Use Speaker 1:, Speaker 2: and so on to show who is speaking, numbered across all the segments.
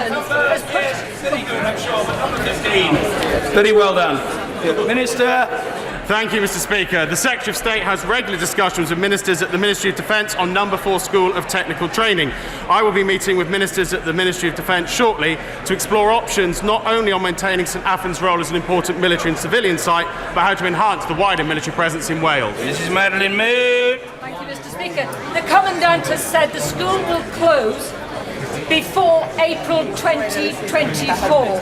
Speaker 1: Ireland has put...
Speaker 2: Very well done. Minister.
Speaker 3: Thank you, Mr. Speaker. The Secretary of State has regular discussions with ministers at the Ministry of Defence on No. 4 School of Technical Training. I will be meeting with ministers at the Ministry of Defence shortly to explore options not only on maintaining St Athan's role as an important military and civilian site, but how to enhance the wider military presence in Wales.
Speaker 2: Mrs. Madeline Mood.
Speaker 1: Thank you, Mr. Speaker. The Commandant has said the school will close before April 2024.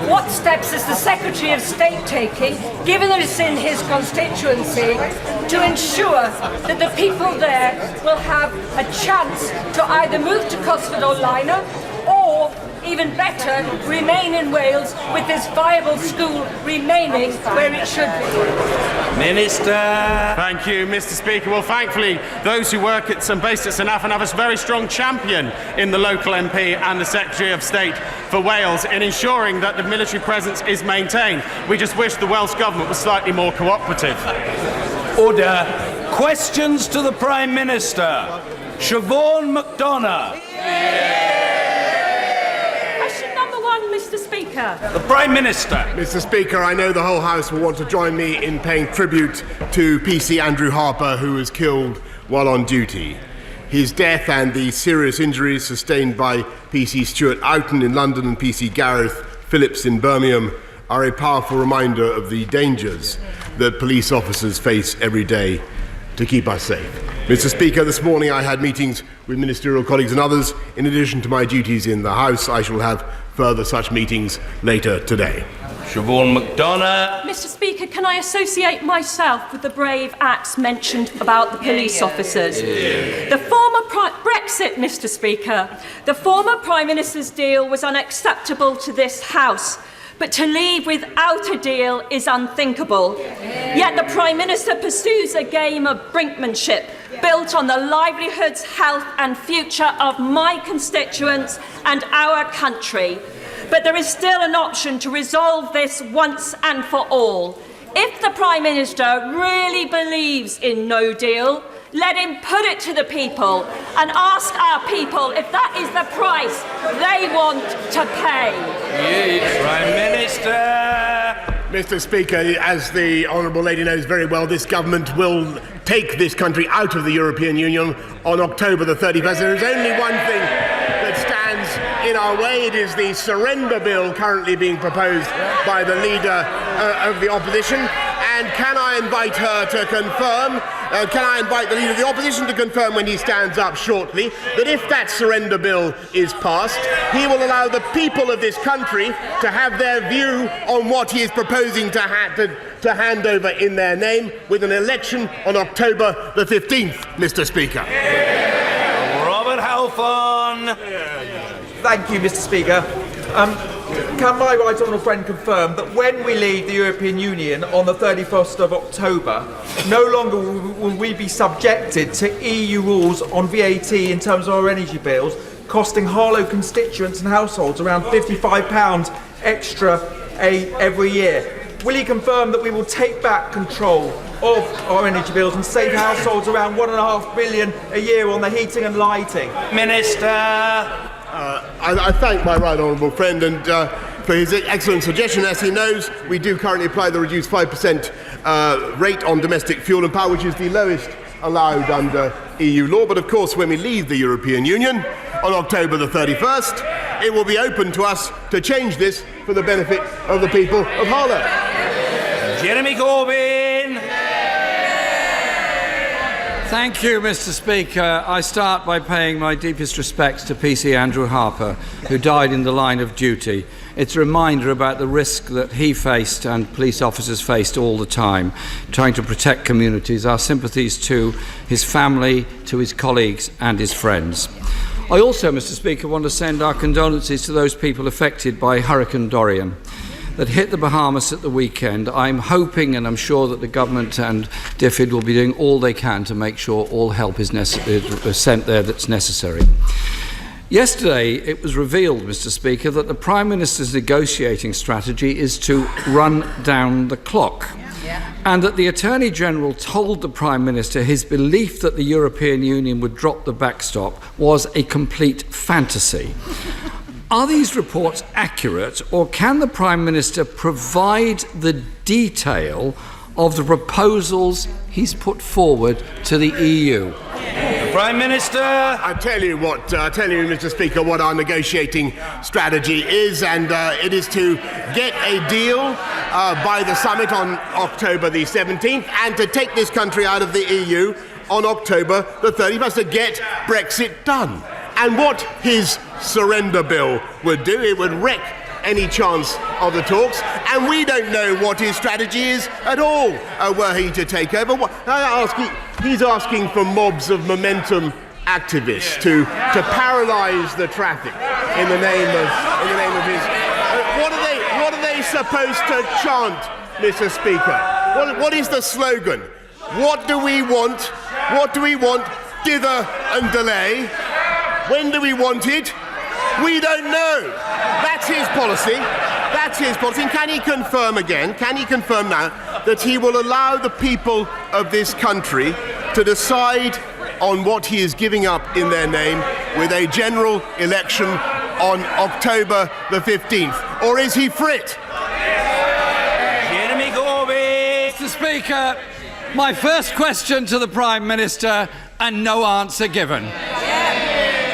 Speaker 1: What steps is the Secretary of State taking, given that it's in his constituency, to ensure that the people there will have a chance to either move to Cosford or Lynham, or, even better, remain in Wales with this viable school remaining where it should be?
Speaker 2: Minister.
Speaker 3: Thank you, Mr. Speaker. Well, thankfully, those who work at St based at St Athan have a very strong champion in the local MP and the Secretary of State for Wales in ensuring that the military presence is maintained. We just wish the Welsh Government was slightly more cooperative.
Speaker 2: Order. Questions to the Prime Minister. Siobhan McDonough.
Speaker 1: Mr. Speaker.
Speaker 2: The Prime Minister.
Speaker 4: Mr. Speaker, I know the whole House will want to join me in paying tribute to PC Andrew Harper, who was killed while on duty. His death and the serious injuries sustained by PC Stuart Oughton in London and PC Gareth Phillips in Birmingham are a powerful reminder of the dangers that police officers face every day to keep us safe. Mr. Speaker, this morning I had meetings with ministerial colleagues and others. In addition to my duties in the House, I shall have further such meetings later today.
Speaker 2: Siobhan McDonough.
Speaker 5: Mr. Speaker, can I associate myself with the brave acts mentioned about the police officers? The former Brexit, Mr. Speaker. The former Prime Minister's deal was unacceptable to this House. But to leave without a deal is unthinkable. Yet the Prime Minister pursues a game of brinkmanship built on the livelihoods, health and future of my constituents and our country. But there is still an option to resolve this once and for all. If the Prime Minister really believes in no deal, let him put it to the people and ask our people if that is the price they want to pay.
Speaker 2: Prime Minister.
Speaker 4: Mr. Speaker, as the Honourable Lady knows very well, this government will take this country out of the European Union on October the 31st. There is only one thing that stands in our way. It is the surrender bill currently being proposed by the leader of the opposition. And can I invite her to confirm, can I invite the Leader of the Opposition to confirm when he stands up shortly, that if that surrender bill is passed, he will allow the people of this country to have their view on what he is proposing to hand over in their name with an election on October the 15th, Mr. Speaker.
Speaker 2: Robert Halfon.
Speaker 6: Thank you, Mr. Speaker. Can my right honourable friend confirm that when we leave the European Union on the 31st of October, no longer will we be subjected to EU rules on VAT in terms of our energy bills, costing Harlow constituents and households around £55 extra every year? Will he confirm that we will take back control of our energy bills and save households around £1.5 billion a year on the heating and lighting?
Speaker 2: Minister.
Speaker 4: I thank my right honourable friend and for his excellent suggestion. As he knows, we do currently apply the reduced 5% rate on domestic fuel and power, which is the lowest allowed under EU law. But of course, when we leave the European Union on October the 31st, it will be open to us to change this for the benefit of the people of Harlow.
Speaker 2: Jeremy Corbyn.
Speaker 7: Thank you, Mr. Speaker. I start by paying my deepest respects to PC Andrew Harper, who died in the line of duty. It's a reminder about the risk that he faced and police officers faced all the time, trying to protect communities. Our sympathies to his family, to his colleagues and his friends. I also, Mr. Speaker, want to send our condolences to those people affected by Hurricane Dorian that hit the Bahamas at the weekend. I'm hoping and I'm sure that the government and DFID will be doing all they can to make sure all help is sent there that's necessary. Yesterday, it was revealed, Mr. Speaker, that the Prime Minister's negotiating strategy is to run down the clock, and that the Attorney-General told the Prime Minister his belief that the European Union would drop the backstop was a complete fantasy. Are these reports accurate, or can the Prime Minister provide the detail of the proposals he's put forward to the EU?
Speaker 2: The Prime Minister.
Speaker 4: I tell you, Mr. Speaker, what our negotiating strategy is, and it is to get a deal by the summit on October the 17th, and to take this country out of the EU on October the 31st, to get Brexit done. And what his surrender bill would do, it would wreck any chance of the talks, and we don't know what his strategy is at all were he to take over. He's asking for mobs of momentum activists to paralyse the traffic in the name of his. What are they supposed to chant, Mr. Speaker? What is the slogan? What do we want? What do we want? Dither and delay. When do we want it? We don't know. That's his policy. That's his policy. And can he confirm again, now, that he will allow the people of this country to decide on what he is giving up in their name with a general election on October the 15th? Or is he frit?
Speaker 2: Jeremy Corbyn.
Speaker 7: Mr. Speaker, my first question to the Prime Minister, and no answer given.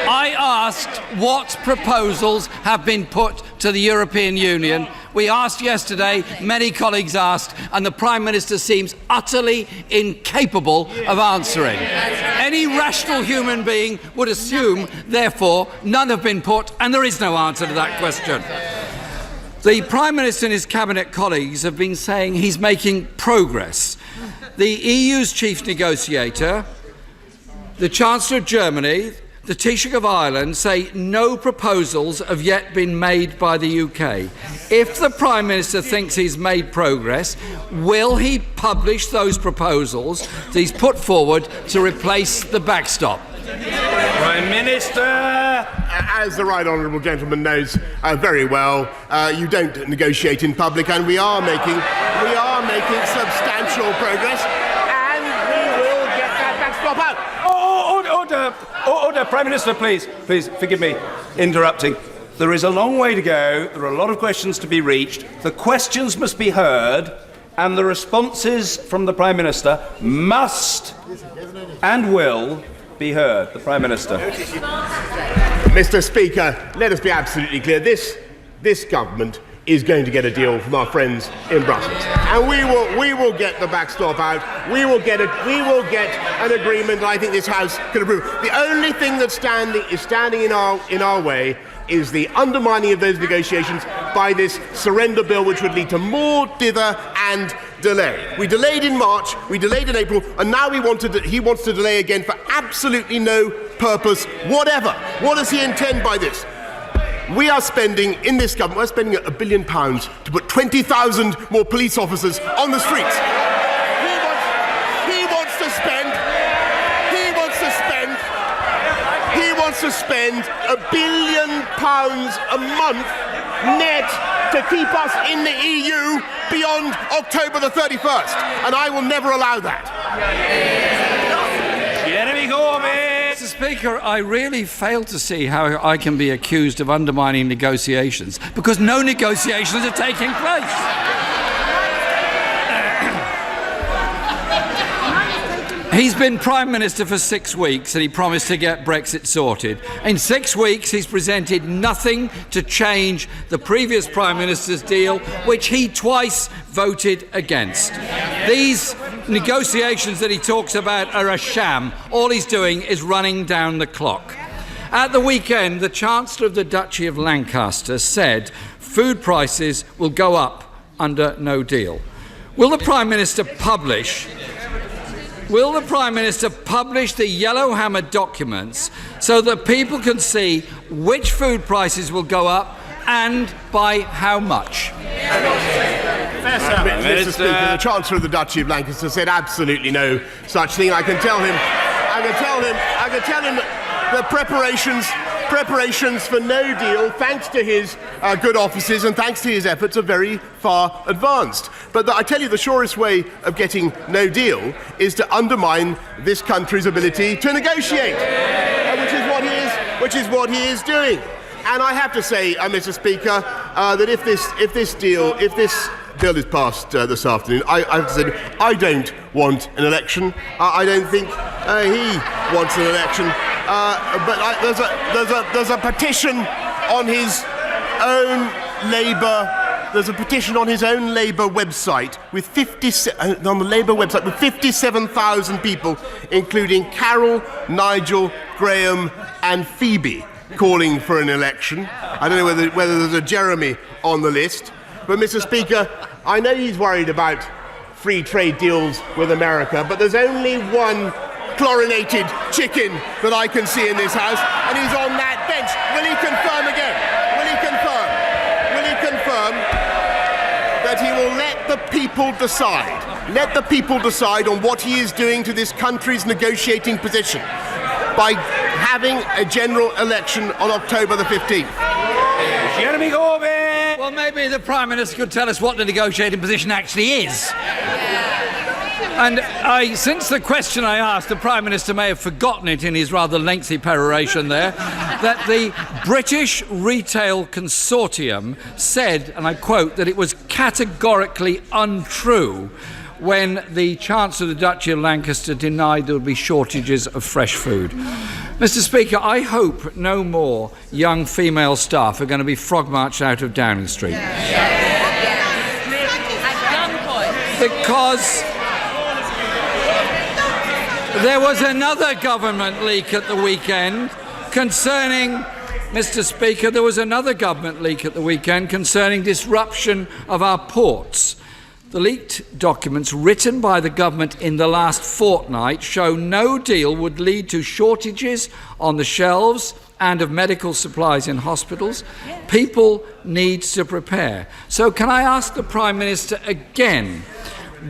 Speaker 7: I asked what proposals have been put to the European Union. We asked yesterday, many colleagues asked, and the Prime Minister seems utterly incapable of answering. Any rational human being would assume, therefore, none have been put, and there is no answer to that question. The Prime Minister and his cabinet colleagues have been saying he's making progress. The EU's chief negotiator, the Chancellor of Germany, the Taoiseach of Ireland say no proposals have yet been made by the UK. If the Prime Minister thinks he's made progress, will he publish those proposals that he's put forward to replace the backstop?
Speaker 2: Prime Minister.
Speaker 4: As the right honourable gentleman knows very well, you don't negotiate in public, and we are making substantial progress, and we will get that backstop out.
Speaker 2: Order, Prime Minister, please forgive me interrupting. There is a long way to go. There are a lot of questions to be reached. The questions must be heard, and the responses from the Prime Minister must and will be heard. The Prime Minister.
Speaker 4: Mr. Speaker, let us be absolutely clear. This government is going to get a deal from our friends in Brussels, and we will get the backstop out. We will get an agreement. And I think this House can approve. The only thing that's standing in our way is the undermining of those negotiations by this surrender bill, which would lead to more dither and delay. We delayed in March, we delayed in April, and now he wants to delay again for absolutely no purpose whatever. What does he intend by this? We are spending, in this government, we're spending £1 billion to put 20,000 more police officers on the streets. He wants to spend £1 billion a month net to keep us in the EU beyond October the 31st. And I will never allow that.
Speaker 2: Jeremy Corbyn.
Speaker 7: Mr. Speaker, I really fail to see how I can be accused of undermining negotiations, because no negotiations are taking place. He's been Prime Minister for 6 weeks and he promised to get Brexit sorted. In 6 weeks, he's presented nothing to change the previous Prime Minister's deal, which he twice voted against. These negotiations that he talks about are a sham. All he's doing is running down the clock. At the weekend, the Chancellor of the Duchy of Lancaster said food prices will go up under no deal. Will the Prime Minister publish the Yellowhammer documents so that people can see which food prices will go up and by how much?
Speaker 4: Mr. Speaker, the Chancellor of the Duchy of Lancaster said absolutely no such thing. I can tell him the preparations for no deal, thanks to his good offices and thanks to his efforts, are very far advanced. But I tell you, the surest way of getting no deal is to undermine this country's ability to negotiate, which is what he is doing. And I have to say, Mr. Speaker, that if this bill is passed this afternoon, I have to say I don't want an election. I don't think he wants an election. But there's a petition on his own Labour. There's a petition on his own Labour website with 57,000 people, including Carol, Nigel, Graham, and Phoebe, calling for an election. I don't know whether there's a Jeremy on the list, but Mr. Speaker, I know he's worried about free trade deals with America, but there's only one chlorinated chicken that I can see in this House, and he's on that bench. Will he confirm again? Will he confirm that he will let the people decide? Let the people decide on what he is doing to this country's negotiating position by having a general election on October the 15th.
Speaker 2: Jeremy Corbyn!
Speaker 7: Well, maybe the Prime Minister could tell us what the negotiating position actually is. And since the question I asked, the Prime Minister may have forgotten it in his rather lengthy peroration there, that the British Retail Consortium said, and I quote, that it was categorically untrue when the Chancellor of the Duchy of Lancaster denied there would be shortages of fresh food. Mr. Speaker, I hope no more young female staff are going to be frog-marched out of Downing Street. Because there was another government leak at the weekend concerning, Mr. Speaker, there was another government leak at the weekend concerning disruption of our ports. The leaked documents written by the government in the last fortnight show no deal would lead to shortages on the shelves and of medical supplies in hospitals. People need to prepare. So can I ask the Prime Minister again,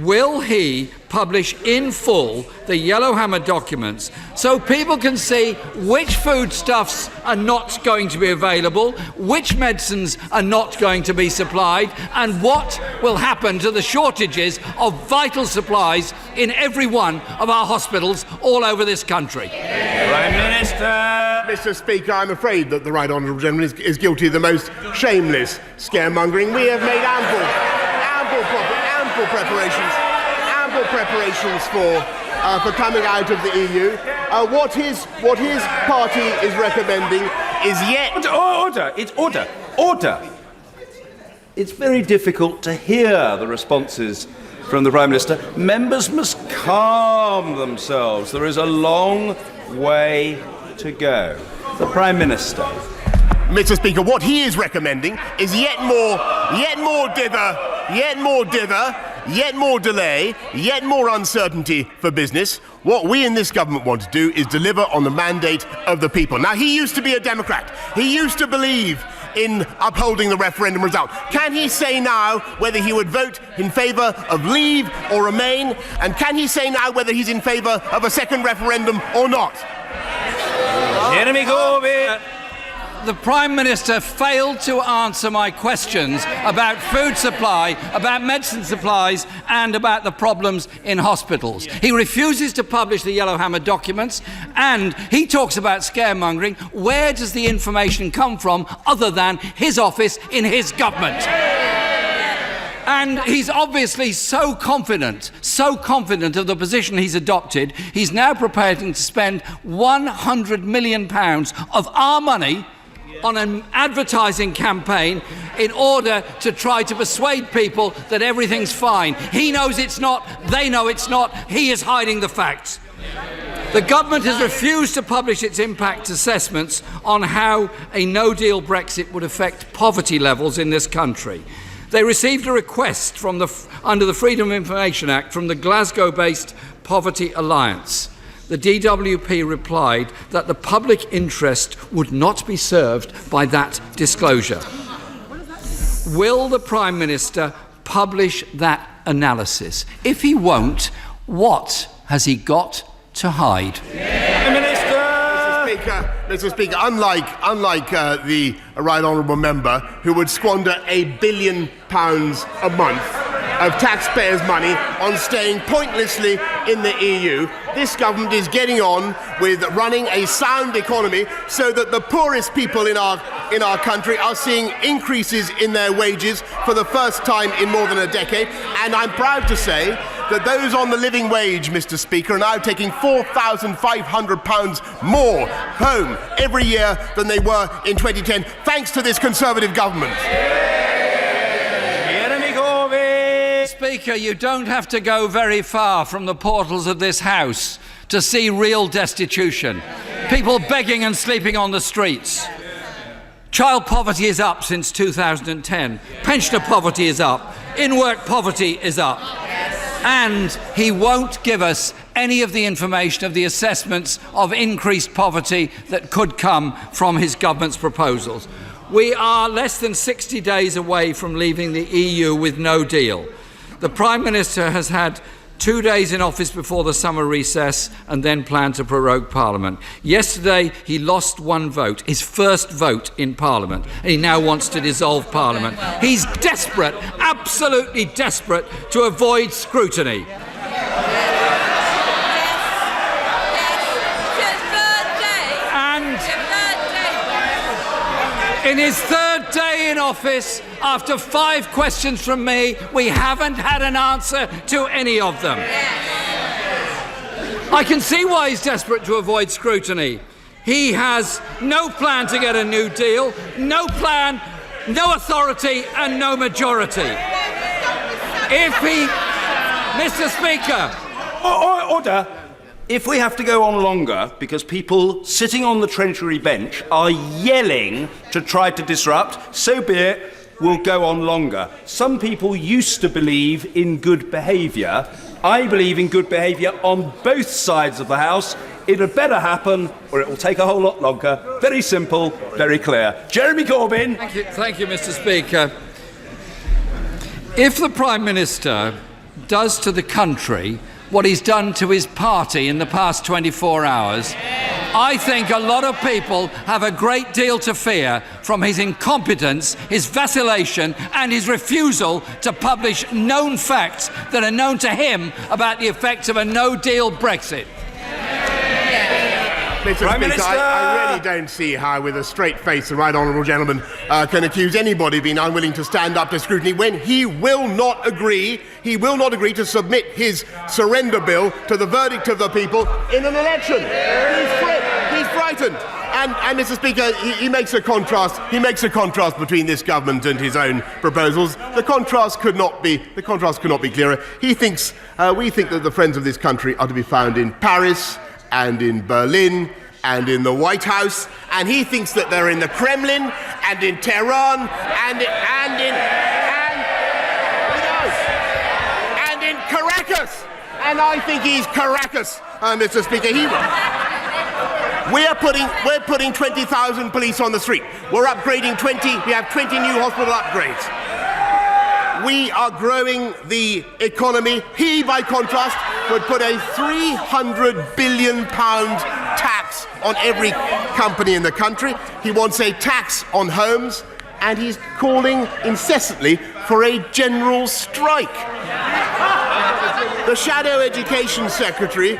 Speaker 7: will he publish in full the Yellowhammer documents so people can see which foodstuffs are not going to be available, which medicines are not going to be supplied, and what will happen to the shortages of vital supplies in every one of our hospitals all over this country?
Speaker 2: Prime Minister!
Speaker 4: Mr. Speaker, I'm afraid that the Right Honourable Gentleman is guilty of the most shameless scaremongering. We have made ample preparations for coming out of the EU. What his party is recommending is yet...
Speaker 2: Order! It's very difficult to hear the responses from the Prime Minister. Members must calm themselves. There is a long way to go. The Prime Minister.
Speaker 4: Mr. Speaker, what he is recommending is yet more dither, yet more delay, yet more uncertainty for business. What we in this government want to do is deliver on the mandate of the people. Now, he used to be a Democrat. He used to believe in upholding the referendum result. Can he say now whether he would vote in favour of leave or remain? And can he say now whether he's in favour of a second referendum or not?
Speaker 2: Jeremy Corbyn!
Speaker 7: The Prime Minister failed to answer my questions about food supply, about medicine supplies, and about the problems in hospitals. He refuses to publish the Yellowhammer documents, and he talks about scaremongering. Where does the information come from other than his office in his government? And he's obviously so confident of the position he's adopted, he's now preparing to spend £100 million of our money on an advertising campaign in order to try to persuade people that everything's fine. He knows it's not, they know it's not, he is hiding the facts. The government has refused to publish its impact assessments on how a no-deal Brexit would affect poverty levels in this country. They received a request under the Freedom of Information Act from the Glasgow-based Poverty Alliance. The DWP replied that the public interest would not be served by that disclosure. Will the Prime Minister publish that analysis? If he won't, what has he got to hide?
Speaker 4: Mr. Speaker, unlike the Right Honourable Member, who would squander £1 billion a month of taxpayers' money on staying pointlessly in the EU, this government is getting on with running a sound economy so that the poorest people in our in our country are seeing increases in their wages for the first time in more than a decade, and I'm proud to say that those on the living wage, Mr. Speaker, are now taking £4,500 more home every year than they were in 2010, thanks to this Conservative government.
Speaker 2: Jeremy Corbyn!
Speaker 7: Speaker, you don't have to go very far from the portals of this House to see real destitution. People begging and sleeping on the streets. Child poverty is up since 2010. Pensioner poverty is up. In-work poverty is up. And he won't give us any of the information of the assessments of increased poverty that could come from his government's proposals. We are less than 60 days away from leaving the EU with no deal. The Prime Minister has had 2 days in office before the summer recess and then planned to prorogue Parliament. Yesterday, he lost one vote, his first vote in Parliament, and he now wants to dissolve Parliament. He's desperate, absolutely desperate, to avoid scrutiny. In his third day in office, after 5 questions from me, we haven't had an answer to any of them. I can see why he's desperate to avoid scrutiny. He has no plan to get a new deal, no plan, no authority, and no majority. Mr. Speaker.
Speaker 2: Order. If we have to go on longer because people sitting on the Treasury bench are yelling to try to disrupt, so be it, we'll go on longer. Some people used to believe in good behaviour. I believe in good behaviour on both sides of the House. It had better happen or it will take a whole lot longer. Very simple, very clear. Jeremy Corbyn.
Speaker 7: Thank you, Mr. Speaker. If the Prime Minister does to the country what he's done to his party in the past 24 hours, I think a lot of people have a great deal to fear from his incompetence, his vacillation, and his refusal to publish known facts that are known to him about the effects of a no-deal Brexit.
Speaker 4: Mr. Speaker, I really don't see how, with a straight face, the right honourable gentleman can accuse anybody of being unwilling to stand up to scrutiny when he will not agree to submit his surrender bill to the verdict of the people in an election. He's frightened. And Mr. Speaker, he makes a contrast. He makes a contrast between this government and his own proposals. The contrast could not be clearer. We think that the friends of this country are to be found in Paris and in Berlin and in the White House, and he thinks that they're in the Kremlin and in Tehran and in Caracas. And I think he's Caracas, Mr. Speaker. We're putting 20,000 police on the street. We're upgrading 20. We have 20 new hospital upgrades. We are growing the economy. He, by contrast, would put a £300 billion tax on every company in the country. He wants a tax on homes, and he's calling incessantly for a general strike. The Shadow Education Secretary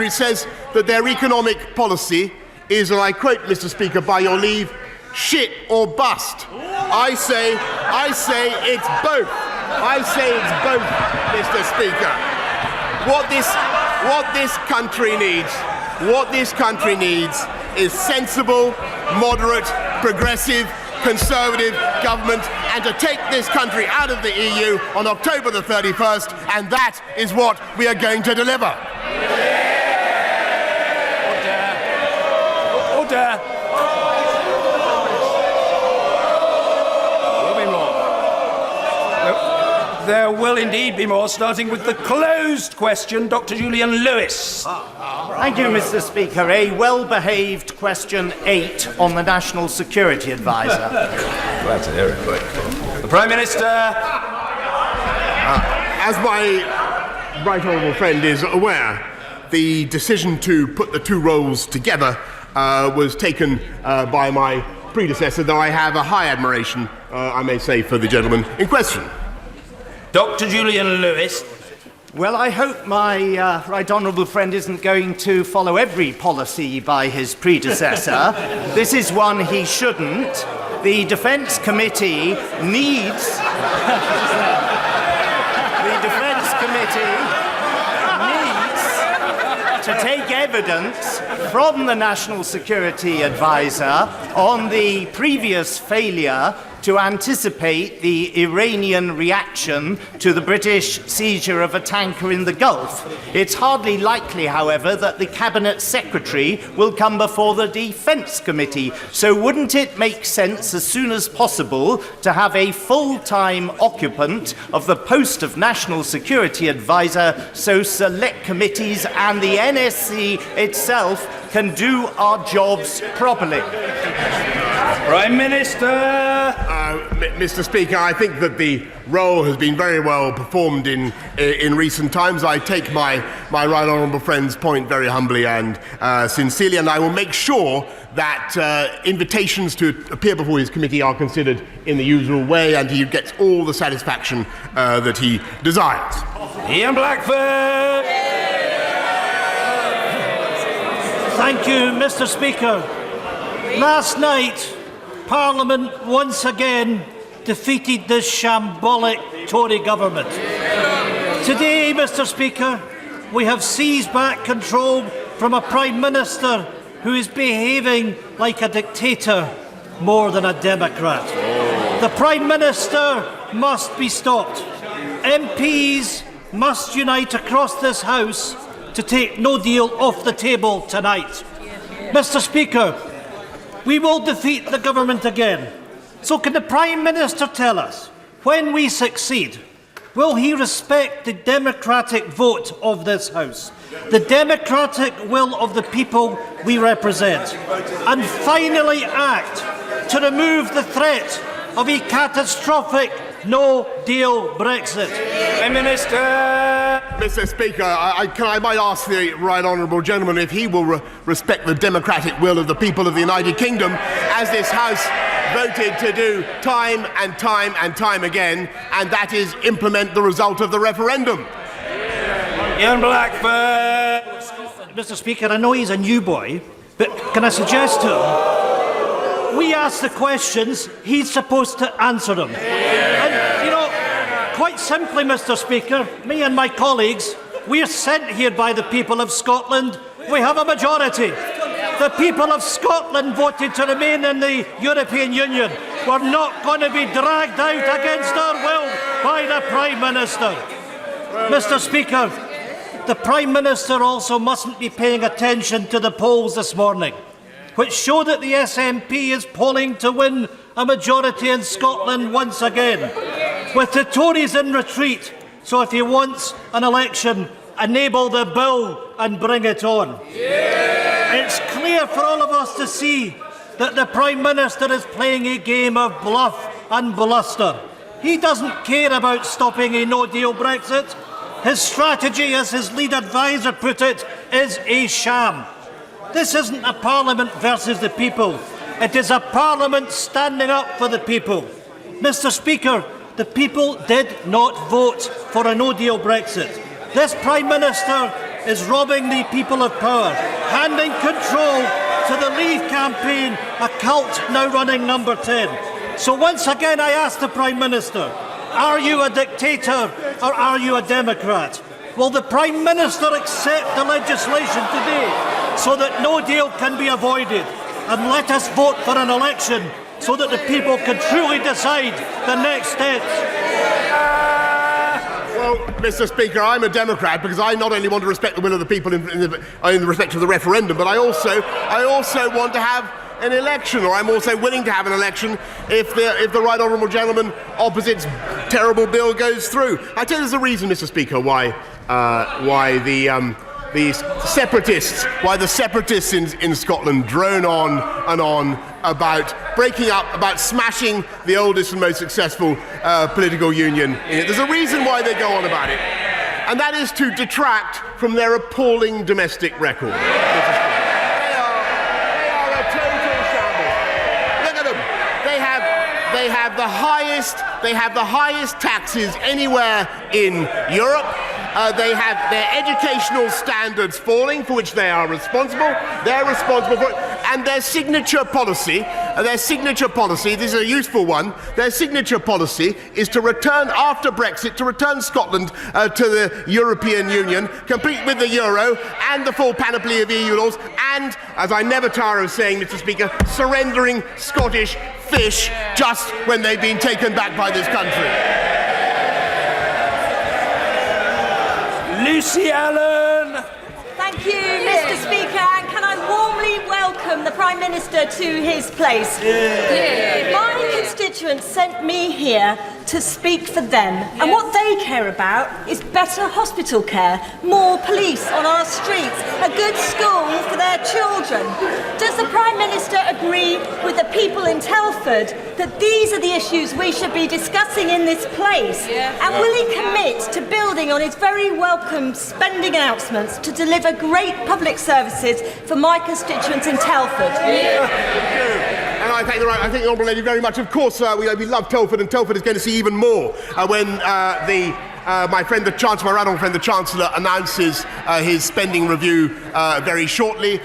Speaker 4: says that their economic policy is, and I quote, Mr. Speaker, by your leave, shit or bust. I say it's both. I say it's both, Mr. Speaker. What this country needs is sensible, moderate, progressive, Conservative government, and to take this country out of the EU on October the 31st, and that is what we are going to deliver.
Speaker 2: Order. There will indeed be more, starting with the closed question. Dr. Julian Lewis.
Speaker 8: Thank you, Mr. Speaker. A well-behaved question 8 on the National Security Advisor.
Speaker 2: Glad to hear it. The Prime Minister.
Speaker 4: As my right honourable friend is aware, the decision to put the two roles together was taken by my predecessor, though I have a high admiration, I may say, for the gentleman in question.
Speaker 2: Dr. Julian Lewis.
Speaker 8: Well, I hope my right honourable friend isn't going to follow every policy by his predecessor. This is one he shouldn't. The Defence Committee needs... to take evidence from the National Security Advisor on the previous failure to anticipate the Iranian reaction to the British seizure of a tanker in the Gulf. It's hardly likely, however, that the Cabinet Secretary will come before the Defence Committee. So wouldn't it make sense as soon as possible to have a full-time occupant of the post of National Security Advisor so select committees and the NSC itself can do our jobs properly?
Speaker 2: Prime Minister!
Speaker 4: Mr. Speaker, I think that the role has been very well performed in recent times. I take my right honourable friend's point very humbly and sincerely, and I will make sure that invitations to appear before his committee are considered in the usual way, and he gets all the satisfaction that he desires.
Speaker 2: Ian Blackford!
Speaker 9: Thank you, Mr. Speaker. Last night, Parliament once again defeated this shambolic Tory government. Today, Mr. Speaker, we have seized back control from a Prime Minister who is behaving like a dictator more than a Democrat. The Prime Minister must be stopped. MPs must unite across this House to take no deal off the table tonight. Mr. Speaker, we will defeat the government again. So can the Prime Minister tell us, when we succeed, will he respect the democratic vote of this House, the democratic will of the people we represent, and finally act to remove the threat of a catastrophic no-deal Brexit?
Speaker 2: Prime Minister!
Speaker 4: Mr. Speaker, I might ask the right honourable gentleman if he will respect the democratic will of the people of the United Kingdom, as this House voted to do time and time and time again, and that is implement the result of the referendum.
Speaker 2: Ian Blackford!
Speaker 9: Mr. Speaker, I know he's a new boy, but can I suggest to him, we ask the questions, he's supposed to answer them. And, you know, quite simply, Mr. Speaker, me and my colleagues, we are sent here by the people of Scotland. We have a majority. The people of Scotland voted to remain in the European Union. We're not going to be dragged out against our will by the Prime Minister. Mr. Speaker, the Prime Minister also mustn't be paying attention to the polls this morning, which show that the SNP is polling to win a majority in Scotland once again, with the Tories in retreat. So if he wants an election, enable the bill and bring it on. It's clear for all of us to see that the Prime Minister is playing a game of bluff and bluster. He doesn't care about stopping a no-deal Brexit. His strategy, as his lead advisor put it, is a sham. This isn't a Parliament versus the people. It is a Parliament standing up for the people. Mr. Speaker, the people did not vote for a no-deal Brexit. This Prime Minister is robbing the people of power, handing control to the Leave campaign, a cult now running number 10. So once again I ask the Prime Minister, are you a dictator or are you a Democrat? Will the Prime Minister accept the legislation today so that no deal can be avoided? And let us vote for an election so that the people can truly decide the next steps.
Speaker 4: Well, Mr. Speaker, I'm a Democrat because I not only want to respect the will of the people in respect of the referendum, but I also want to have an election, or I'm also willing to have an election if the right honourable gentleman opposite's terrible bill goes through. I tell you there's a reason, Mr. Speaker, why the separatists in Scotland drone on and on about breaking up, about smashing the oldest and most successful political union in it. There's a reason why they go on about it, and that is to detract from their appalling domestic record. They are a total shambles. Look at them. They have the highest taxes anywhere in Europe. They have their educational standards falling, for which they are responsible. They're responsible for it. And their signature policy, this is a useful one, their signature policy is to return, after Brexit, to return Scotland to the European Union, complete with the euro and the full panoply of EU laws, and, as I never tire of saying, Mr. Speaker, surrendering Scottish fish just when they've been taken back by this country.
Speaker 2: Lucy Allen!
Speaker 5: Thank you, Mr. Speaker, and can I warmly welcome the Prime Minister to his place. My constituents sent me here to speak for them, and what they care about is better hospital care, more police on our streets, a good school for their children. Does the Prime Minister agree with the people in Telford that these are the issues we should be discussing in this place? And will he commit to building on his very welcome spending announcements to deliver great public services for my constituents in Telford?
Speaker 4: And I thank the Honourable Lady very much. Of course, we love Telford, and Telford is going to see even more when my friend the Chancellor, my right honourable friend the Chancellor, announces his spending review very shortly.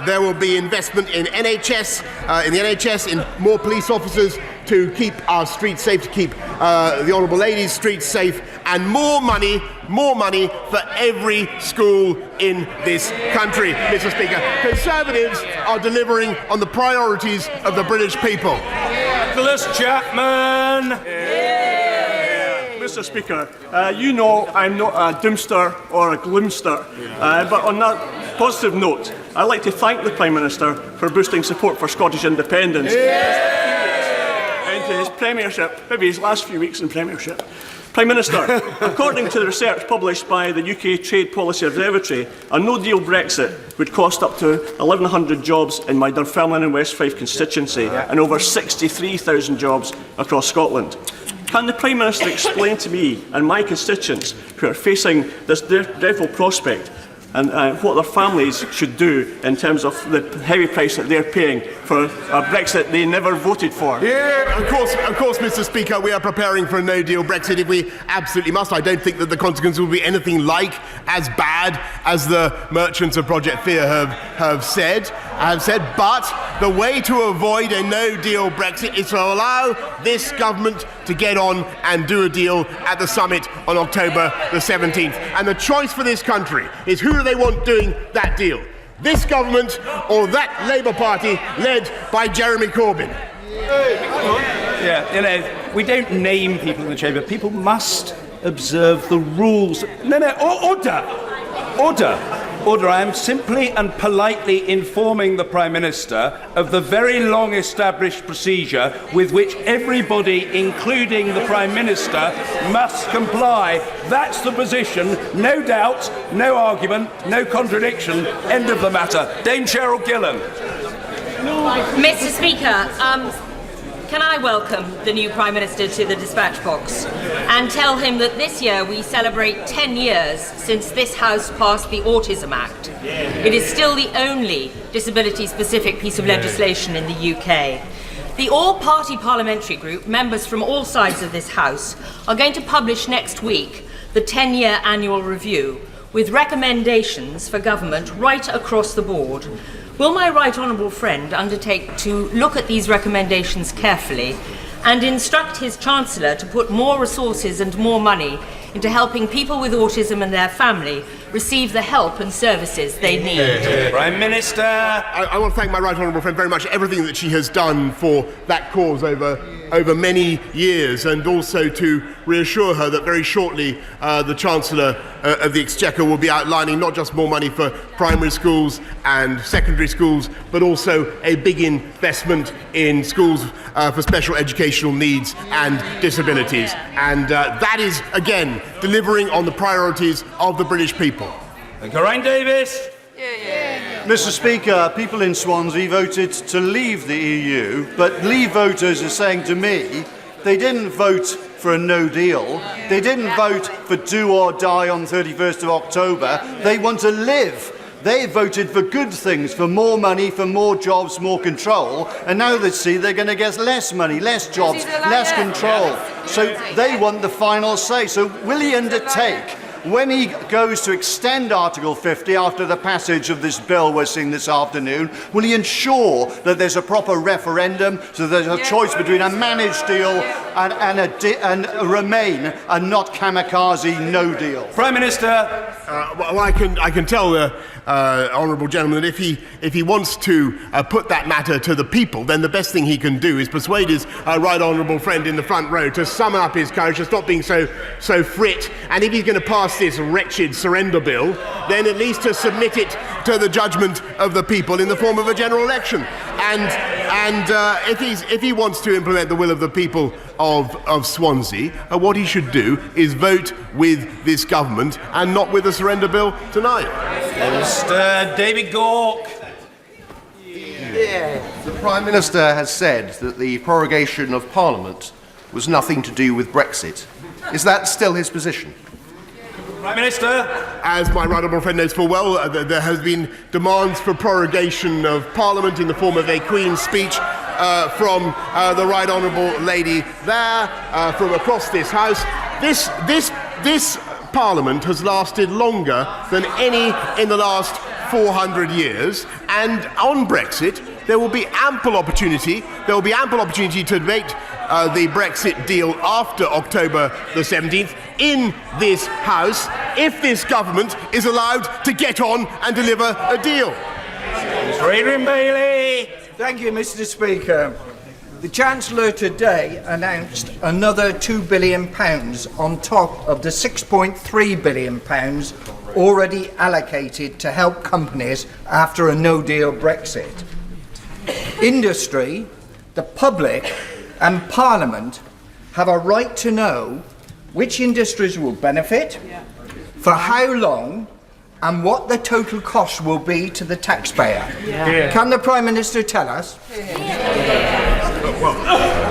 Speaker 4: There will be investment in NHS, in more police officers to keep our streets safe, to keep the Honourable Lady's streets safe, and more money for every school in this country, Mr. Speaker. Conservatives are delivering on the priorities of the British people.
Speaker 2: Nicholas Chapman!
Speaker 10: Mr. Speaker, you know I'm not a doomster or a gloomster, but on that positive note, I'd like to thank the Prime Minister for boosting support for Scottish independence into his premiership, maybe his last few weeks in premiership. Prime Minister, according to the research published by the UK Trade Policy Observatory, a no-deal Brexit would cost up to 1,100 jobs in my Dunfermline and West Fife constituency and over 63,000 jobs across Scotland. Can the Prime Minister explain to me and my constituents who are facing this dreadful prospect and what their families should do in terms of the heavy price that they're paying for a Brexit they never voted for?
Speaker 4: Of course, Mr. Speaker, we are preparing for a no-deal Brexit if we absolutely must. I don't think that the consequences will be anything like as bad as the merchants of Project Fear have said. But the way to avoid a no-deal Brexit is to allow this government to get on and do a deal at the summit on October the 17th. And the choice for this country is who do they want doing that deal? This government or that Labour Party led by Jeremy Corbyn?
Speaker 2: Yeah, we don't name people in the chamber. People must observe the rules. Order. I am simply and politely informing the Prime Minister of the very long established procedure with which everybody, including the Prime Minister, must comply. That's the position. No doubt, no argument, no contradiction. End of the matter. Dame Cheryl Gillan.
Speaker 11: Mr. Speaker, can I welcome the new Prime Minister to the dispatch box and tell him that this year we celebrate 10 years since this House passed the Autism Act. It is still the only disability-specific piece of legislation in the UK. The all-party parliamentary group, members from all sides of this House, are going to publish next week the 10-year annual review with recommendations for government right across the board. Will my right honourable friend undertake to look at these recommendations carefully and instruct his Chancellor to put more resources and more money into helping people with autism and their family receive the help and services they need?
Speaker 2: Prime Minister!
Speaker 4: I want to thank my right honourable friend very much for everything that she has done for that cause over many years, and also to reassure her that very shortly the Chancellor of the Exchequer will be outlining not just more money for primary schools and secondary schools, but also a big investment in schools for special educational needs and disabilities. And that is, again, delivering on the priorities of the British people.
Speaker 2: Geraint Davis.
Speaker 12: Mr. Speaker, people in Swansea voted to leave the EU, but Leave voters are saying to me they didn't vote for a no deal. They didn't vote for do or die on 31st of October. They want to live. They voted for good things, for more money, for more jobs, more control, and now they see they're going to get less money, less jobs, less control. So they want the final say. So will he undertake when he goes to extend Article 50 after the passage of this bill we're seeing this afternoon, will he ensure that there's a proper referendum so there's a choice between a managed deal and remain and not kamikaze no deal?
Speaker 2: Prime Minister.
Speaker 4: Well, I can tell the honourable gentleman that if he wants to put that matter to the people, then the best thing he can do is persuade his right honourable friend in the front row to summon up his courage, to stop being so frit, and if he's going to pass this wretched surrender bill, then at least to submit it to the judgment of the people in the form of a general election. And if he wants to implement the will of the people of Swansea, what he should do is vote with this government and not with the surrender bill tonight.
Speaker 2: Mr. David Gawke.
Speaker 13: The Prime Minister has said that the prorogation of Parliament was nothing to do with Brexit. Is that still his position?
Speaker 2: Prime Minister.
Speaker 4: As my right honourable friend knows full well, there has been demands for prorogation of Parliament in the form of a Queen's speech from the right honourable lady there, from across this House. This Parliament has lasted longer than any in the last 400 years, and on Brexit there will be ample opportunity. There will be ample opportunity to debate the Brexit deal after October the 17th in this House if this government is allowed to get on and deliver a deal.
Speaker 2: Mr. Adrian Bailey.
Speaker 14: Thank you, Mr. Speaker. The Chancellor today announced another £2 billion on top of the £6.3 billion already allocated to help companies after a no-deal Brexit. Industry, the public and Parliament have a right to know which industries will benefit, for how long, and what the total cost will be to the taxpayer. Can the Prime Minister tell us?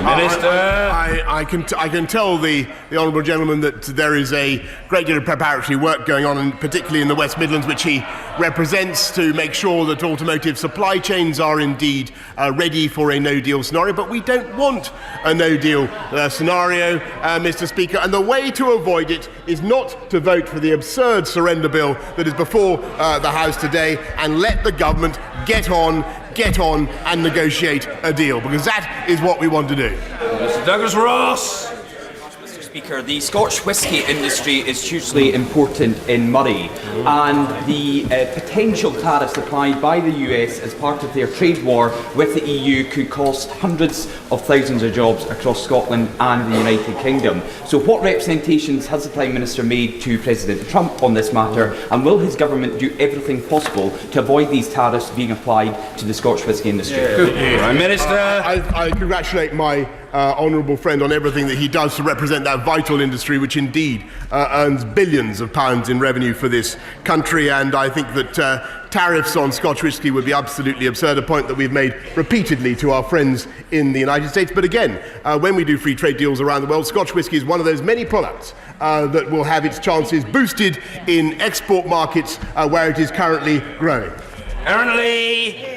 Speaker 4: Minister. I can tell the honourable gentleman that there is a great deal of preparatory work going on, and particularly in the West Midlands, which he represents, to make sure that automotive supply chains are indeed ready for a no-deal scenario. But we don't want a no-deal scenario, Mr. Speaker, and the way to avoid it is not to vote for the absurd surrender bill that is before the House today, and let the government get on and negotiate a deal, because that is what we want to do.
Speaker 2: Mr. Douglas Ross.
Speaker 15: Mr. Speaker, the Scotch whisky industry is hugely important in Murray, and the potential tariffs applied by the US as part of their trade war with the EU could cost hundreds of thousands of jobs across Scotland and the United Kingdom. So what representations has the Prime Minister made to President Trump on this matter, and will his government do everything possible to avoid these tariffs being applied to the Scotch whisky industry?
Speaker 2: Prime Minister.
Speaker 4: I congratulate my honourable friend on everything that he does to represent that vital industry, which indeed earns billions of pounds in revenue for this country. And I think that tariffs on Scotch whisky would be absolutely absurd, a point that we've made repeatedly to our friends in the United States. But again, when we do free trade deals around the world, Scotch whisky is one of those many products that will have its chances boosted in export markets where it is currently growing.
Speaker 2: Aaron Lee.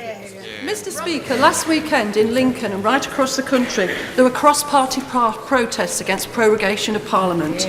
Speaker 16: Mr. Speaker, last weekend in Lincoln and right across the country, there were cross-party protests against prorogation of Parliament.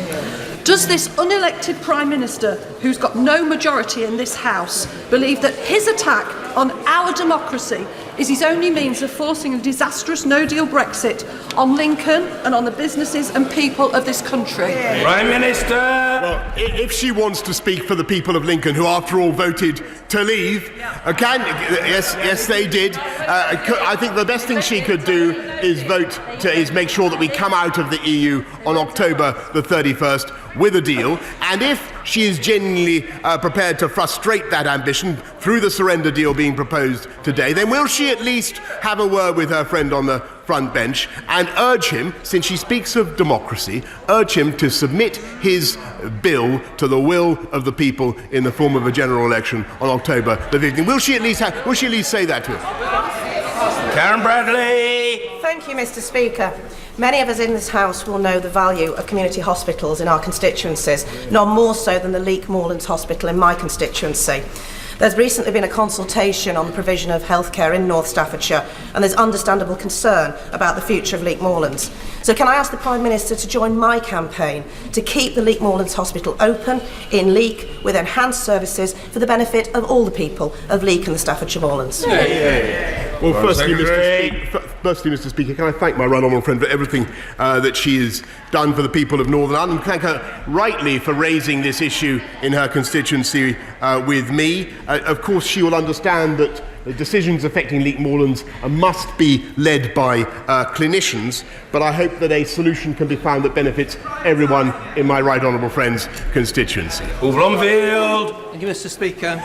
Speaker 16: Does this unelected Prime Minister, who's got no majority in this House, believe that his attack on our democracy is his only means of forcing a disastrous no-deal Brexit on Lincoln and on the businesses and people of this country?
Speaker 2: Prime Minister.
Speaker 4: Well, if she wants to speak for the people of Lincoln, who after all voted to leave, yes, they did. I think the best thing she could do is make sure that we come out of the EU on October the 31st with a deal, and if she is genuinely prepared to frustrate that ambition through the surrender deal being proposed today, then will she at least have a word with her friend on the front bench and urge him, since she speaks of democracy, urge him to submit his bill to the will of the people in the form of a general election on October the 15th. Will she at least say that to him?
Speaker 2: Karen Bradley.
Speaker 17: Thank you, Mr. Speaker. Many of us in this House will know the value of community hospitals in our constituencies, none more so than the Leek Moorlands Hospital in my constituency. There's recently been a consultation on the provision of healthcare in North Staffordshire, and there's understandable concern about the future of Leek Moorlands. So can I ask the Prime Minister to join my campaign to keep the Leek Moorlands Hospital open in Leek with enhanced services for the benefit of all the people of Leek and the Staffordshire Moorlands?
Speaker 4: Well, firstly, Mr. Speaker, can I thank my right honourable friend for everything that she has done for the people of Northern Ireland. Thank her rightly for raising this issue in her constituency with me. Of course, she will understand that the decisions affecting Leek Moorlands must be led by clinicians, but I hope that a solution can be found that benefits everyone in my right honourable friend's constituency.
Speaker 2: Blomfield.
Speaker 18: Thank you, Mr. Speaker.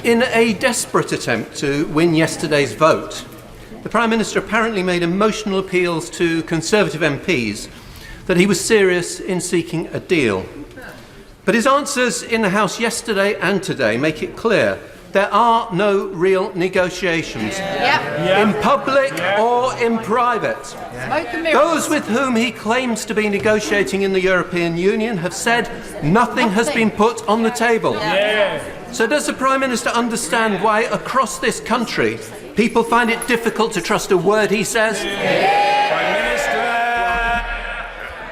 Speaker 18: In a desperate attempt to win yesterday's vote, the Prime Minister apparently made emotional appeals to Conservative MPs that he was serious in seeking a deal. But his answers in the House yesterday and today make it clear there are no real negotiations, in public or in private. Those with whom he claims to be negotiating in the European Union have said nothing has been put on the table. So does the Prime Minister understand why across this country people find it difficult to trust a word he says?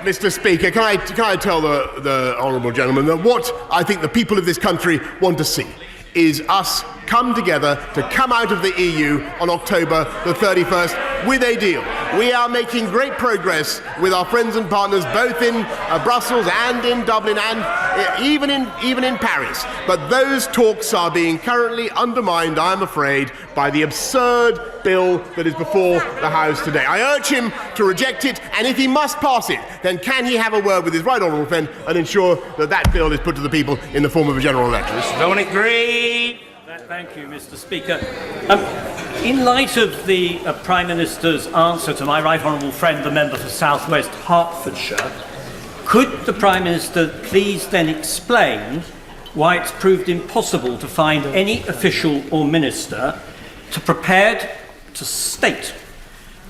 Speaker 4: Mr. Speaker, can I tell the honourable gentleman that what I think the people of this country want to see is us come together to come out of the EU on October the 31st with a deal. We are making great progress with our friends and partners both in Brussels and in Dublin and even in Paris. But those talks are being currently undermined, I'm afraid, by the absurd bill that is before the House today. I urge him to reject it, and if he must pass it, then can he have a word with his right honourable friend and ensure that that bill is put to the people in the form of a general election?
Speaker 2: Dominic Green.
Speaker 19: Thank you, Mr. Speaker. In light of the Prime Minister's answer to my right honourable friend, the member for South West Hertfordshire, could the Prime Minister please then explain why it's proved impossible to find any official or minister prepared to state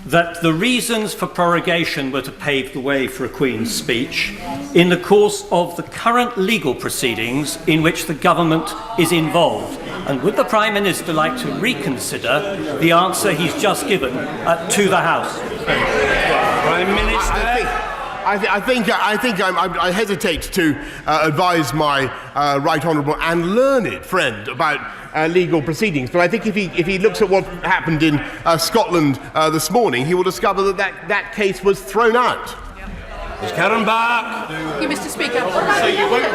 Speaker 19: that the reasons for prorogation were to pave the way for a Queen's speech in the course of the current legal proceedings in which the government is involved? And would the Prime Minister like to reconsider the answer he's just given to the House?
Speaker 2: Prime Minister.
Speaker 4: I hesitate to advise my right honourable and learned friend about legal proceedings, but I think if he looks at what happened in Scotland this morning, he will discover that case was thrown out.
Speaker 2: Ms. Karen Bach.
Speaker 16: Thank you, Mr. Speaker.
Speaker 4: So you won't.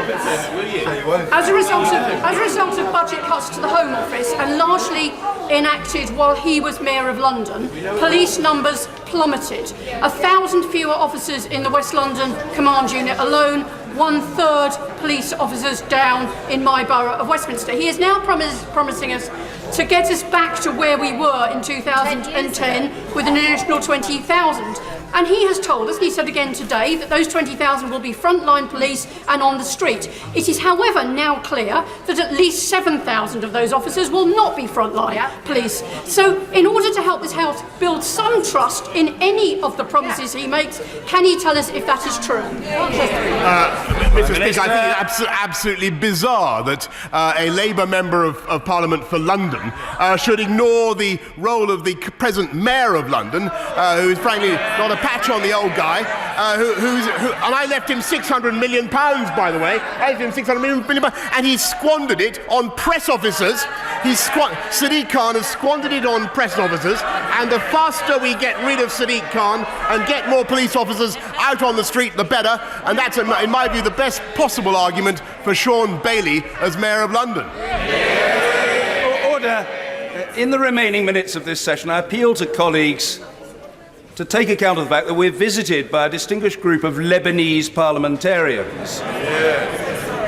Speaker 16: As a result of budget cuts to the Home Office and largely enacted while he was Mayor of London, police numbers plummeted. 1,000 fewer officers in the West London Command Unit alone, 1/3 police officers down in my borough of Westminster. He is now promising us to get us back to where we were in 2010 with an additional 20,000. And he has told us, he said again today, that those 20,000 will be frontline police and on the street. It is, however, now clear that at least 7,000 of those officers will not be frontline police. So, in order to help this House build some trust in any of the promises he makes, can he tell us if that is true?
Speaker 4: Mr. Speaker, I think it's absolutely bizarre that a Labour Member of Parliament for London should ignore the role of the present Mayor of London, who is frankly not a patch on the old guy, and I left him £600 million, by the way. I left him £600 million, and he squandered it on press officers. Sadiq Khan has squandered it on press officers, and the faster we get rid of Sadiq Khan and get more police officers out on the street, the better, and that's, in my view, the best possible argument for Sean Bailey as Mayor of London.
Speaker 2: Order. In the remaining minutes of this session, I appeal to colleagues to take account of the fact that we're visited by a distinguished group of Lebanese parliamentarians.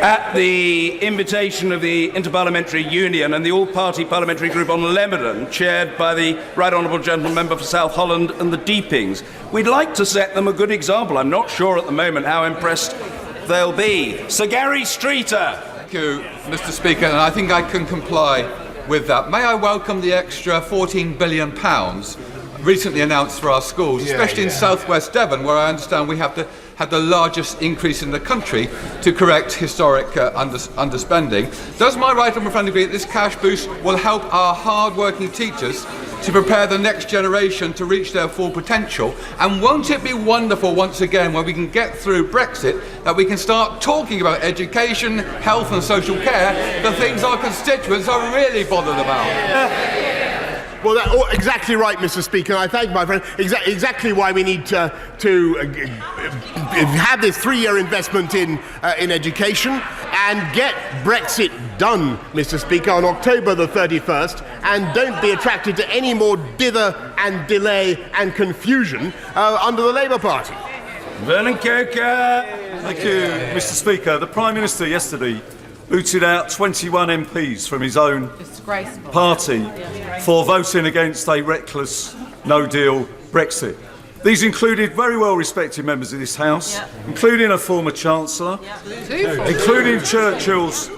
Speaker 2: At the invitation of the Interparliamentary Union and the All-Party Parliamentary Group on Lebanon, chaired by the Right Honourable Gentleman Member for South Holland and the Deepings. We'd like to set them a good example. I'm not sure at the moment how impressed they'll be. Sir Gary Streeter.
Speaker 20: Thank you, Mr. Speaker, and I think I can comply with that. May I welcome the extra £14 billion recently announced for our schools, especially in southwest Devon, where I understand we have the largest increase in the country to correct historic underspending. Does my right honourable friend agree that this cash boost will help our hard-working teachers to prepare the next generation to reach their full potential? And won't it be wonderful once again when we can get through Brexit that we can start talking about education, health and social care, the things our constituents are really bothered about?
Speaker 4: Well, exactly right, Mr. Speaker. I thank my friend. Exactly why we need to have this 3-year investment in education and get Brexit done, Mr. Speaker, on October the 31st, and don't be attracted to any more dither and delay and confusion under the Labour Party.
Speaker 2: Vernon Coker. Thank you, Mr. Speaker. The Prime Minister yesterday booted out 21 MPs from his own party for voting against a reckless no-deal Brexit. These included very well-respected members of this House, including a former Chancellor, including Churchill's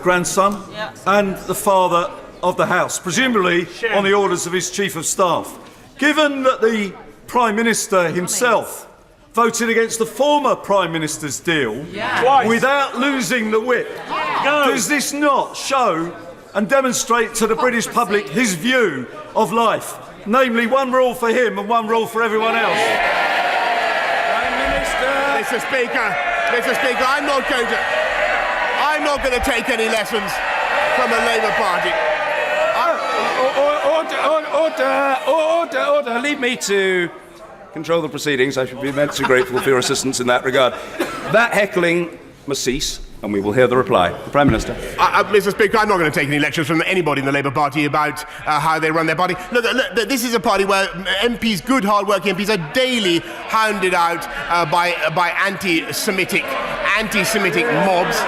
Speaker 2: grandson, and the father of the House, presumably on the orders of his Chief of Staff. Given that the Prime Minister himself voted against the former Prime Minister's deal without losing the whip, does this not show and demonstrate to the British public his view of life? Namely, one rule for him and one rule for everyone else.
Speaker 4: Prime Minister. Mr. Speaker, I'm not going to take any lessons from the Labour Party.
Speaker 2: Order. Leave me to control the proceedings. I should be immensely grateful for your assistance in that regard. That heckling must cease, and we will hear the reply. The Prime Minister.
Speaker 4: Mr. Speaker, I'm not going to take any lectures from anybody in the Labour Party about how they run their party. Look, this is a party where MPs, good, hard-working MPs, are daily hounded out by anti-Semitic mobs.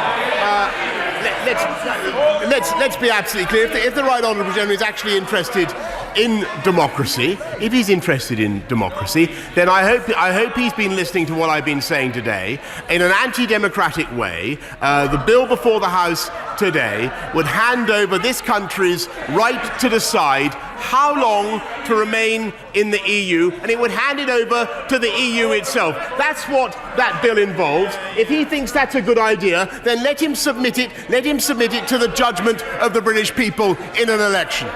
Speaker 4: Let's be absolutely clear. If the Right Honourable Gentleman is actually interested in democracy, if he's interested in democracy, then I hope he's been listening to what I've been saying today. In an anti-democratic way, the bill before the House today would hand over this country's right to decide how long to remain in the EU, and it would hand it over to the EU itself. That's what that bill involves. If he thinks that's a good idea, then let him submit it to the judgment of the British people in an election.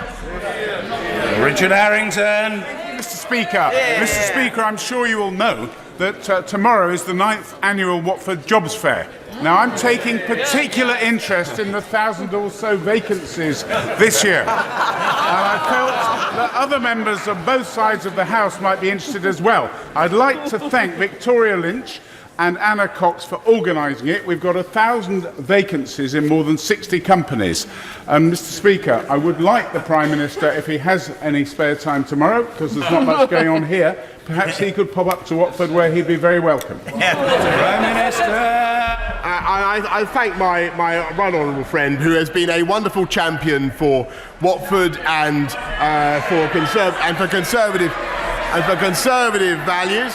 Speaker 2: Richard Harrington.
Speaker 21: Mr. Speaker, I'm sure you all know that tomorrow is the 9th annual Watford Jobs Fair. Now, I'm taking particular interest in the 1,000 or so vacancies this year. And I felt that other members of both sides of the House might be interested as well. I'd like to thank Victoria Lynch and Anna Cox for organising it. We've got 1,000 vacancies in more than 60 companies. Mr. Speaker, I would like the Prime Minister, if he has any spare time tomorrow, because there's not much going on here, perhaps he could pop up to Watford where he'd be very welcome.
Speaker 2: Prime Minister.
Speaker 4: I thank my right honourable friend, who has been a wonderful champion for Watford and for conservative values,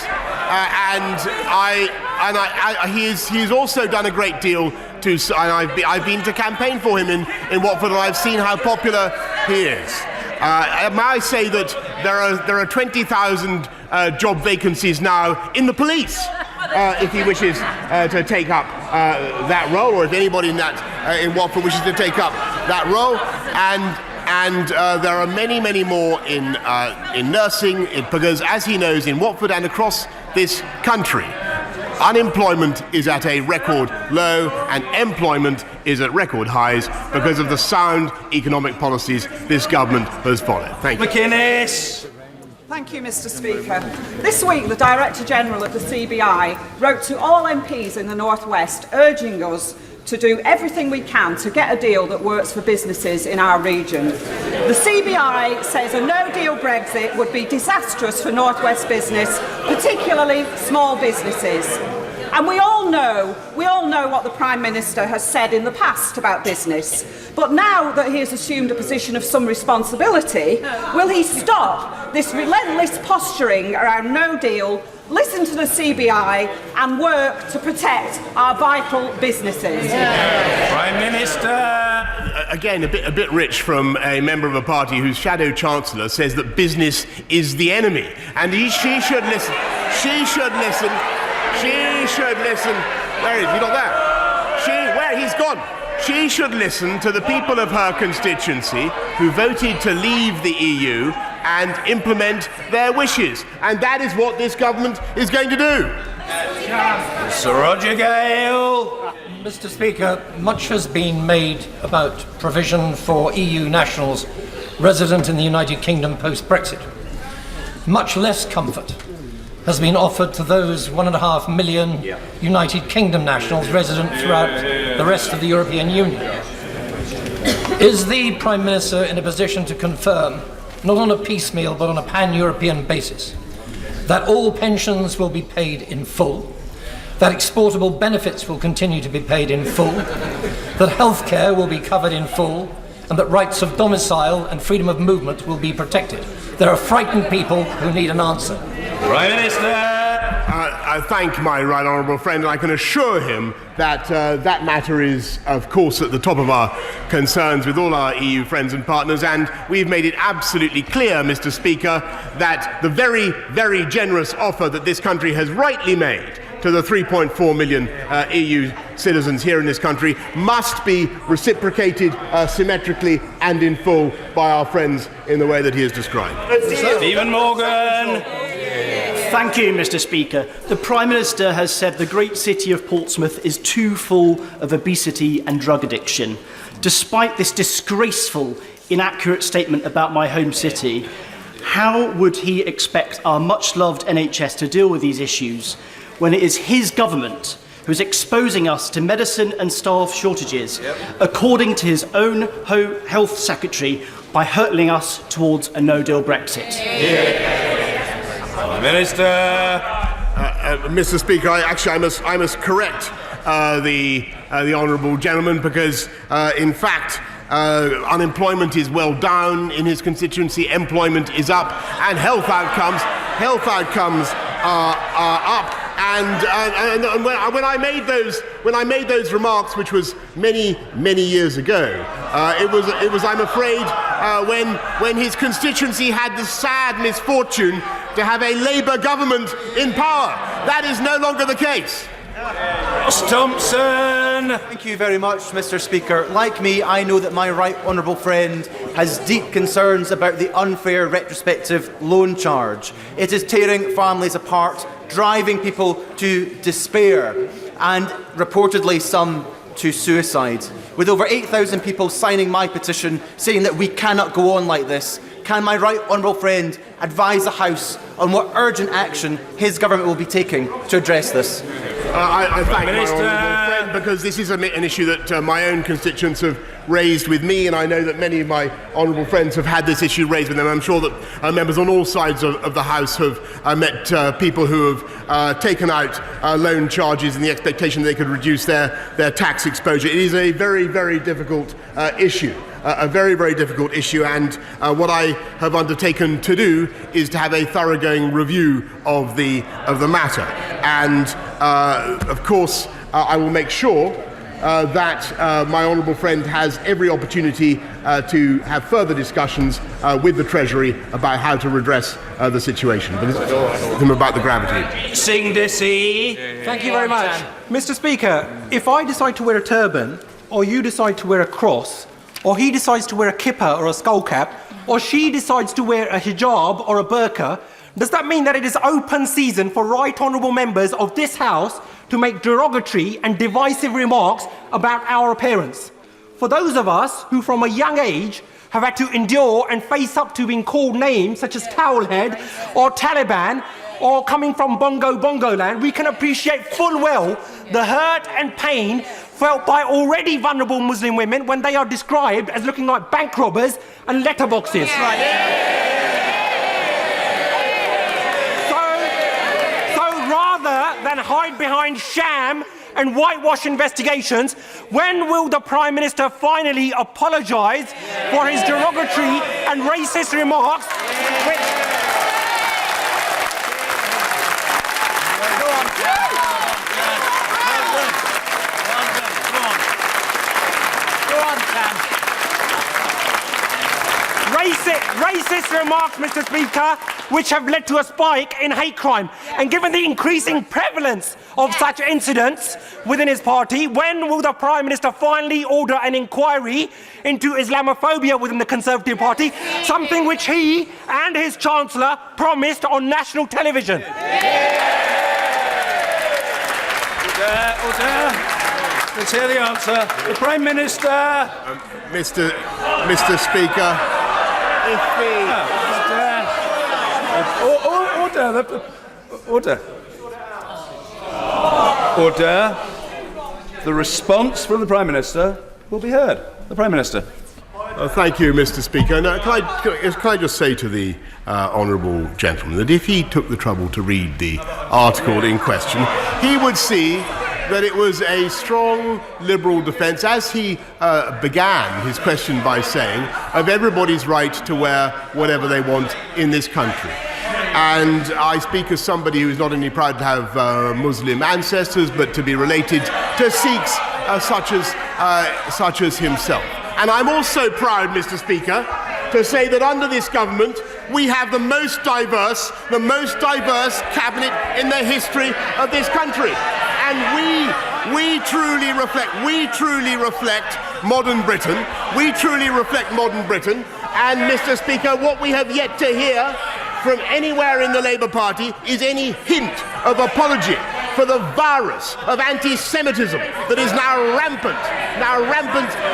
Speaker 4: he's also done a great deal to. I've been to campaign for him in Watford, and I've seen how popular he is. May I say that there are 20,000 job vacancies now in the police, if he wishes to take up that role, or if anybody in Watford wishes to take up that role, and there are many more in nursing, because as he knows, in Watford and across this country, unemployment is at a record low and employment is at record highs because of the sound economic policies this government has followed. Thank you.
Speaker 2: McInnes.
Speaker 22: Thank you, Mr. Speaker. This week, the Director General of the CBI wrote to all MPs in the North West urging us to do everything we can to get a deal that works for businesses in our region. The CBI says a no-deal Brexit would be disastrous for North West business, particularly small businesses. And we all know what the Prime Minister has said in the past about business. But now that he has assumed a position of some responsibility, will he stop this relentless posturing around no deal, listen to the CBI and work to protect our vital businesses?
Speaker 2: Prime Minister.
Speaker 4: Again, a bit rich from a member of a party whose shadow chancellor says that business is the enemy, and she should listen. She should listen. She should listen. Where is he? Not there. Where he's gone. She should listen to the people of her constituency who voted to leave the EU and implement their wishes. And that is what this government is going to do.
Speaker 2: Sir Roger Gale.
Speaker 1: Mr. Speaker, much has been made about provision for EU nationals resident in the United Kingdom post-Brexit. Much less comfort has been offered to those 1.5 million United Kingdom nationals resident throughout the rest of the European Union. Is the Prime Minister in a position to confirm, not on a piecemeal but on a pan-European basis, that all pensions will be paid in full, that exportable benefits will continue to be paid in full, that healthcare will be covered in full, and that rights of domicile and freedom of movement will be protected? There are frightened people who need an answer.
Speaker 2: Prime Minister.
Speaker 4: I thank my right honourable friend, and I can assure him that that matter is, of course, at the top of our concerns with all our EU friends and partners, and we've made it absolutely clear, Mr. Speaker, that the very, very generous offer that this country has rightly made to the 3.4 million EU citizens here in this country must be reciprocated symmetrically and in full by our friends in the way that he has described.
Speaker 2: Stephen Morgan.
Speaker 9: Thank you, Mr. Speaker. The Prime Minister has said the great city of Portsmouth is too full of obesity and drug addiction. Despite this disgraceful, inaccurate statement about my home city, how would he expect our much-loved NHS to deal with these issues when it is his government who is exposing us to medicine and staff shortages, according to his own health secretary, by hurtling us towards a no-deal Brexit?
Speaker 2: Minister.
Speaker 4: Mr. Speaker, I must correct the honourable gentleman, because in fact unemployment is well down in his constituency, employment is up, and health outcomes are up. And when I made those remarks, which was many years ago, it was I'm afraid when his constituency had the sad misfortune to have a Labour government in power. That is no longer the case.
Speaker 2: Thompson.
Speaker 3: Thank you very much, Mr. Speaker. Like me, I know that my right honourable friend has deep concerns about the unfair retrospective loan charge. It is tearing families apart, driving people to despair, and reportedly some to suicide. With over 8,000 people signing my petition saying that we cannot go on like this, can my right honourable friend advise the House on what urgent action his government will be taking to address this?
Speaker 4: I thank my honourable friend, because this is an issue that my own constituents have raised with me, and I know that many of my honourable friends have had this issue raised with them. I'm sure that members on all sides of the House have met people who have taken out loan charges in the expectation that they could reduce their tax exposure. It is a very, very difficult issue. A very, very difficult issue, and what I have undertaken to do is to have a thoroughgoing review of the matter. And of course, I will make sure that my honourable friend has every opportunity to have further discussions with the Treasury about how to redress the situation, but it's about the gravity.
Speaker 2: Singh Desi.
Speaker 23: Thank you very much. Mr. Speaker, if I decide to wear a turban, or you decide to wear a cross, or he decides to wear a kippah or a skull cap, or she decides to wear a hijab or a burqa, does that mean that it is open season for right honourable members of this House to make derogatory and divisive remarks about our appearance? For those of us who from a young age have had to endure and face up to being called names such as Towelhead or Taliban, or coming from Bongo land, we can appreciate full well the hurt and pain felt by already vulnerable Muslim women when they are described as looking like bank robbers and letterboxes. So rather than hide
Speaker 6: hide behind sham and whitewash investigations? When will the Prime Minister finally apologise for his derogatory and racist remarks? Racist remarks, Mr. Speaker, which have led to a spike in hate crime. And given the increasing prevalence of such incidents within his party, when will the Prime Minister finally order an inquiry into Islamophobia within the Conservative Party, something which he and his Chancellor promised on national television?
Speaker 2: Order. Let's hear the answer. The Prime Minister.
Speaker 4: Mr. Speaker, if
Speaker 2: Order. The response from the Prime Minister will be heard. The Prime Minister.
Speaker 4: Thank you, Mr. Speaker. Now, can I just say to the honourable gentleman that if he took the trouble to read the article in question, he would see that it was a strong Liberal defence, as he began his question by saying, of everybody's right to wear whatever they want in this country. And I speak as somebody who is not only proud to have Muslim ancestors, but to be related to Sikhs such as himself. And I'm also proud, Mr. Speaker, to say that under this government we have the most diverse cabinet in the history of this country. And we truly reflect modern Britain. We truly reflect modern Britain. And, Mr. Speaker, what we have yet to hear from anywhere in the Labour Party is any hint of apology for the virus of anti-Semitism that is now rampant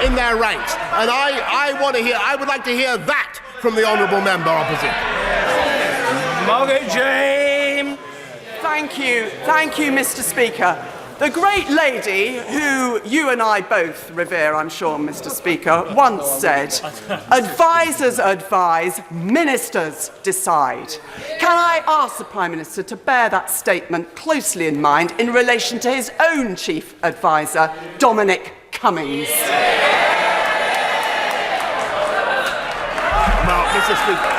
Speaker 4: in their ranks. And I would like to hear that from the honourable member opposite.
Speaker 2: Margaret James.
Speaker 7: Thank you, Mr. Speaker. The great lady who you and I both revere, I'm sure, Mr. Speaker, once said, "Advisers advise, ministers decide." Can I ask the Prime Minister to bear that statement closely in mind in relation to his own chief adviser, Dominic Cummings?
Speaker 4: Well, Mr. Speaker.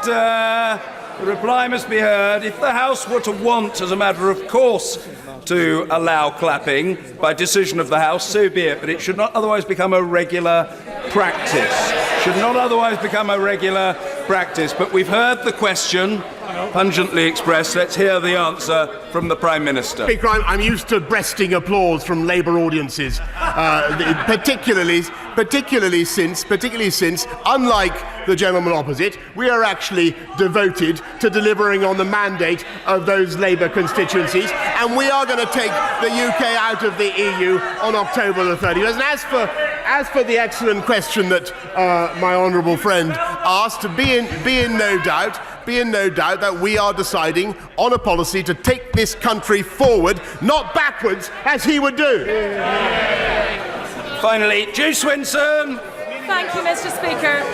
Speaker 2: The reply must be heard. If the House were to want, as a matter of course, to allow clapping by decision of the House, so be it. But it should not otherwise become a regular practice. But we've heard the question, pungently expressed. Let's hear the answer from the Prime Minister.
Speaker 4: Speaker, I'm used to breasting applause from Labour audiences, particularly since, unlike the gentleman opposite, we are actually devoted to delivering on the mandate of those Labour constituencies, and we are going to take the UK out of the EU on October the 30th. And as for the excellent question that my honourable friend asked, be in no doubt that we are deciding on a policy to take this country forward, not backwards, as he would do.
Speaker 2: Finally, Jo Swinson.
Speaker 5: Thank you, Mr. Speaker.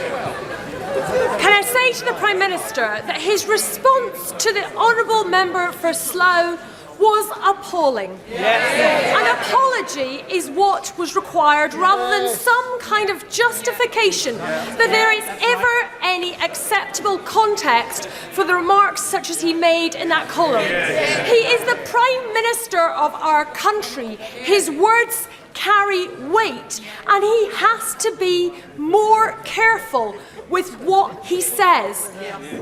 Speaker 5: Can I say to the Prime Minister that his response to the honourable member for Slough was appalling. Yes. An apology is what was required rather than some kind of justification that there is ever any acceptable context for the remarks such as he made in that column. He is the Prime Minister of our country. His words carry weight, and he has to be more careful with what he says.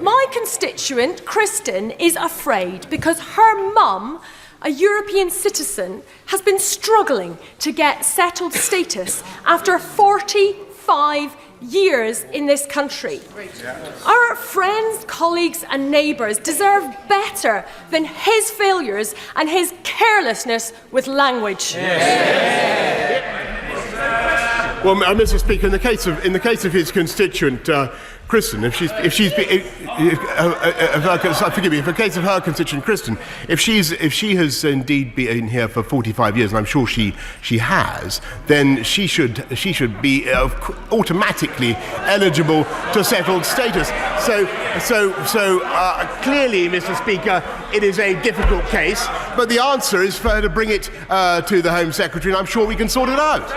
Speaker 5: My constituent, Kristen, is afraid because her mum, a European citizen, has been struggling to get settled status after 45 years in this country. Our friends, colleagues and neighbours deserve better than his failures and his carelessness with language.
Speaker 4: Well, Mr. Speaker, in the case of his constituent Kristen, if the case of her constituent Kristen, if she has indeed been here for 45 years, and I'm sure she has, then she should be automatically eligible to settled status. So clearly, Mr. Speaker, it is a difficult case, but the answer is for her to bring it to the Home Secretary, and I'm sure we can sort it out.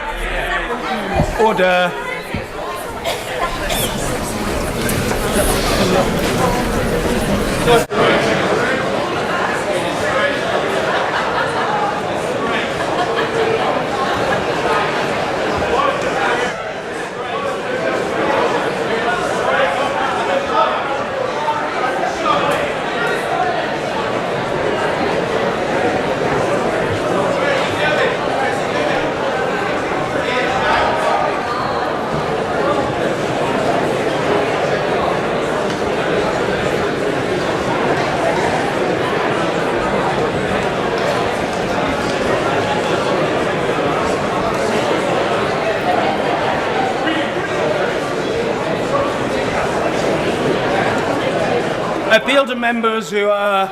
Speaker 2: Order. Appeal to members who are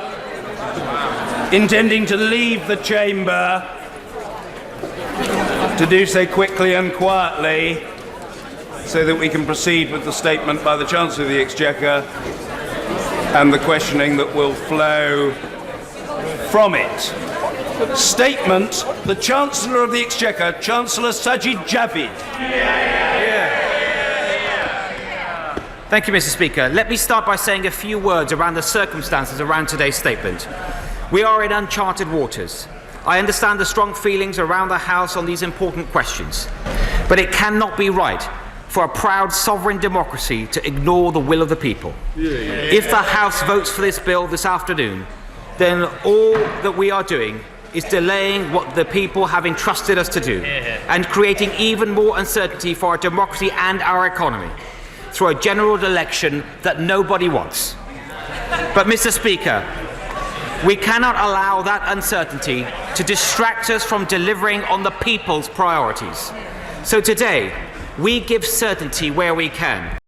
Speaker 2: intending to leave the chamber to do so quickly and quietly so that we can proceed with the statement by the Chancellor of the Exchequer and the questioning that will flow from it. Statement, the Chancellor of the Exchequer, Chancellor Sajid Javid.
Speaker 8: Thank you, Mr. Speaker. Let me start by saying a few words around the circumstances around today's statement. We are in uncharted waters. I understand the strong feelings around the House on these important questions, but it cannot be right for a proud sovereign democracy to ignore the will of the people. If the House votes for this bill this afternoon, then all that we are doing is delaying what the people have entrusted us to do and creating even more uncertainty for our democracy and our economy through a general election that nobody wants. But, Mr. Speaker, we cannot allow that uncertainty to distract us from delivering on the people's priorities. So today, we give certainty where we can.